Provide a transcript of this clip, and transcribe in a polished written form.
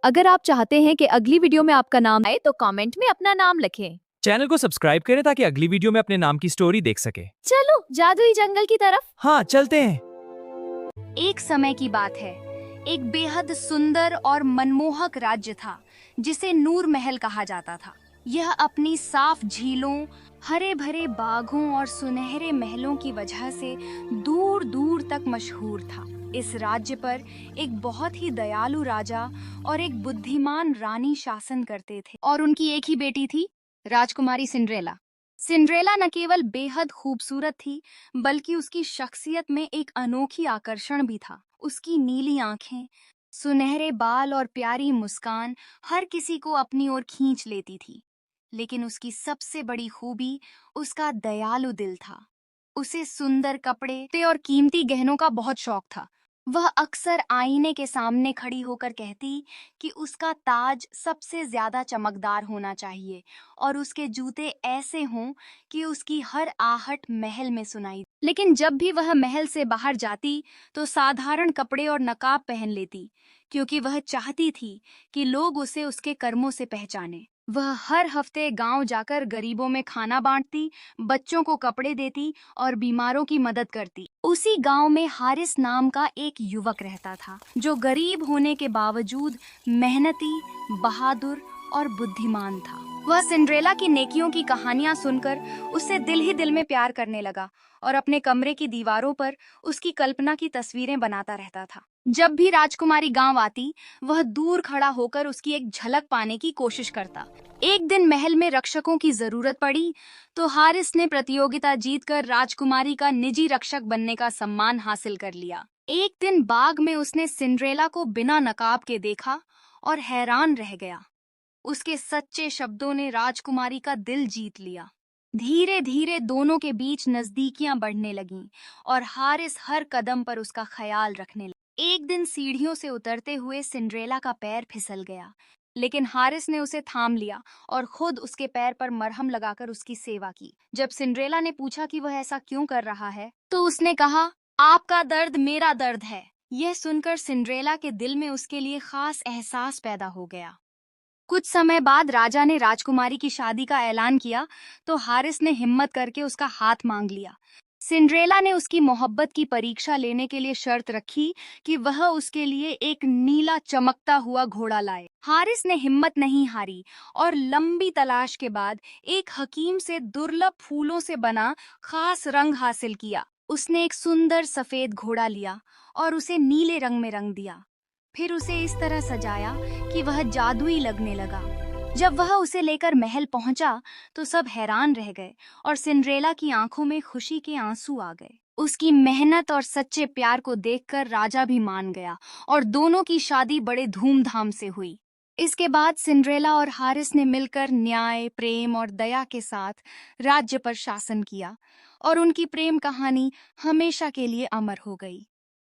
अगर आप चाहते हैं कि अगली वीडियो में आपका नाम आए तो कमेंट में अपना नाम लिखें। चैनल को सब्सक्राइब करें ताकि अगली वीडियो में अपने नाम की स्टोरी देख सके। चलो जादुई जंगल की तरफ। हाँ चलते हैं। एक समय की बात है। एक बेहद सुंदर और मनमोहक राज्य था जिसे नूर महल कहा जाता था। यह अपनी साफ झीलों, हरे भरे बागों और सुनहरे महलों की वजह से दूर दूर तक मशहूर था। इस राज्य पर एक बहुत ही दयालु राजा और एक बुद्धिमान रानी शासन करते थे और उनकी एक ही बेटी थी, राजकुमारी सिंड्रेला। सिंड्रेला न केवल बेहद खूबसूरत थी, बल्कि उसकी शख्सियत में एक अनोखी आकर्षण भी था। उसकी नीली आंखें, सुनहरे बाल और प्यारी मुस्कान हर किसी को अपनी ओर खींच लेती थी। लेकिन उसकी सबसे बड़ी खूबी उसका दयालु दिल था। उसे सुंदर कपड़े और कीमती गहनों का बहुत शौक था। वह अक्सर आईने के सामने खड़ी होकर कहती कि उसका ताज सबसे ज्यादा चमकदार होना चाहिए और उसके जूते ऐसे हों कि उसकी हर आहट महल में सुनाई। लेकिन जब भी वह महल से बाहर जाती तो साधारण कपड़े और नकाब पहन लेती, क्योंकि वह चाहती थी कि लोग उसे उसके कर्मों से पहचाने। वह हर हफ्ते गांव जाकर गरीबों में खाना बांटती, बच्चों को कपड़े देती और बीमारों की मदद करती। उसी गांव में हारिस नाम का एक युवक रहता था, जो गरीब होने के बावजूद मेहनती, बहादुर और बुद्धिमान था। वह सिंड्रेला की नेकियों की कहानियां सुनकर उससे दिल ही दिल में प्यार करने लगा और अपने कमरे की दीवारों पर उसकी कल्पना की तस्वीरें बनाता रहता था। जब भी राजकुमारी गांव आती, वह दूर खड़ा होकर उसकी एक झलक पाने की कोशिश करता। एक दिन महल में रक्षकों की जरूरत पड़ी तो हारिस ने प्रतियोगिता जीतकर राजकुमारी का निजी रक्षक बनने का सम्मान हासिल कर लिया। एक दिन बाग में उसने सिंड्रेला को बिना नकाब के देखा और हैरान रह गया। उसके सच्चे शब्दों ने राजकुमारी का दिल जीत लिया। धीरे धीरे दोनों के बीच नजदीकियां बढ़ने लगीं और हारिस हर कदम पर उसका ख्याल रखने लगा। एक दिन सीढ़ियों से उतरते हुए सिंड्रेला का पैर फिसल गया, लेकिन हारिस ने उसे थाम लिया और खुद उसके पैर पर मरहम लगाकर उसकी सेवा की। जब सिंड्रेला ने पूछा कि वह ऐसा क्यों कर रहा है, तो उसने कहा, आपका दर्द मेरा दर्द है। यह सुनकर सिंड्रेला के दिल में उसके लिए खास एहसास पैदा हो गया। कुछ समय बाद राजा ने राजकुमारी की शादी का ऐलान किया तो हारिस ने हिम्मत करके उसका हाथ मांग लिया। सिंड्रेला ने उसकी मोहब्बत की परीक्षा लेने के लिए शर्त रखी कि वह उसके लिए एक नीला चमकता हुआ घोड़ा लाए। हारिस ने हिम्मत नहीं हारी और लंबी तलाश के बाद एक हकीम से दुर्लभ फूलों से बना खास रंग हासिल किया। उसने एक सुंदर सफेद घोड़ा लिया और उसे नीले रंग में रंग दिया। फिर उसे इस तरह सजाया कि वह जादुई लगने लगा। जब वह उसे लेकर महल पहुंचा तो सब हैरान रह गए और सिंड्रेला की आंखों में खुशी के आंसू आ गए। उसकी मेहनत और सच्चे प्यार को देखकर राजा भी मान गया और दोनों की शादी बड़े धूमधाम से हुई। इसके बाद सिंड्रेला और हारिस ने मिलकर न्याय, प्रेम और दया के साथ राज्य पर शासन किया और उनकी प्रेम कहानी हमेशा के लिए अमर हो गई।